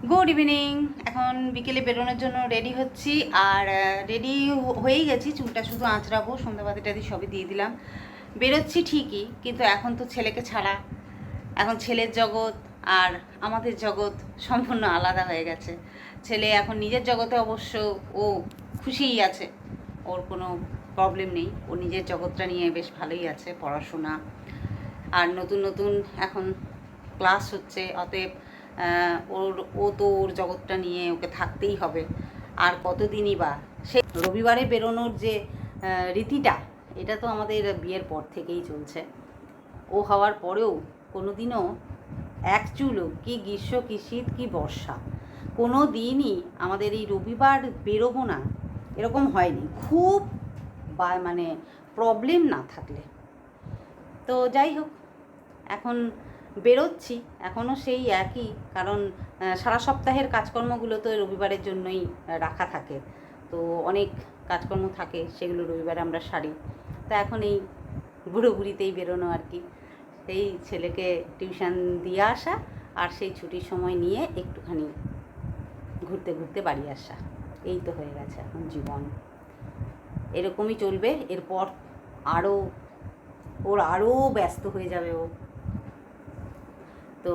Good evening. এখন বিকেলে বেরোনোর জন্য রেডি হচ্ছি, আর রেডি হয়েই গেছি। চুলটা শুধু আঁচড়াবো, সন্ধ্যাবাতি টাদি সবই দিয়ে দিলাম। বেরোচ্ছি ঠিকই, কিন্তু এখন তো ছেলেকে ছাড়া, এখন ছেলের জগৎ আর আমাদের জগৎ সম্পূর্ণ আলাদা হয়ে গেছে। ছেলে এখন নিজের জগতে অবশ্য ও খুশিই আছে, ওর কোনো প্রবলেম নেই, ও নিজের জগৎটা নিয়ে বেশ ভালোই আছে। পড়াশোনা আর নতুন নতুন এখন ক্লাস হচ্ছে, অতএব ও তো ওর জগৎটা নিয়ে ওকে থাকতেই হবে। আর কতদিনই বা, সে রবিবারে বেরোনোর যে রীতিটা, এটা তো আমাদের বিয়ের পর থেকেই চলছে। ও হওয়ার পরেও কোনো দিনও এক চুলও, কি গ্রীষ্ম কি শীত কি বর্ষা, কোনো দিনই আমাদের এই রবিবার বেরোবো না এরকম হয়নি, খুব মানে প্রবলেম না থাকলে। তো যাই হোক, এখন বেরোচ্ছি, এখনও সেই একই, কারণ সারা সপ্তাহের কাজকর্মগুলো তো রবিবারের জন্যই রাখা থাকে। তো অনেক কাজকর্ম থাকে, সেগুলো রবিবারে আমরা সারি। তা এখন এই বুড়ো বুড়িতেই বেরোনো আর কি, সেই ছেলেকে টিউশন দিয়ে আসা, আর সেই ছুটির সময় নিয়ে একটুখানি ঘুরতে ঘুরতে বাড়ি আসা, এই তো হয়ে গেছে এখন জীবন। এরকমই চলবে এরপর, আরও ব্যস্ত হয়ে যাবে ও। তো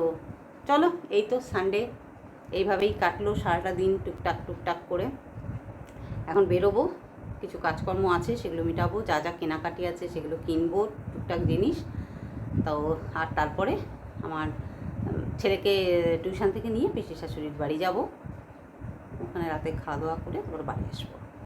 চলো, এই তো সানডে এইভাবেই কাটলো সারাটা দিন, টুকটাক টুকটাক করে। এখন বেরোবো, কিছু কাজকর্ম আছে সেগুলো মেটাবো, যা যা কেনাকাটি আছে সেগুলো কিনবো, টুকটাক জিনিস। তো আর তারপরে আমার ছেলেকে টিউশন থেকে নিয়ে পিসি শাশুড়ির বাড়ি যাব, ওখানে রাতে খাওয়া দাওয়া করে তারপরে বাড়ি আসবো।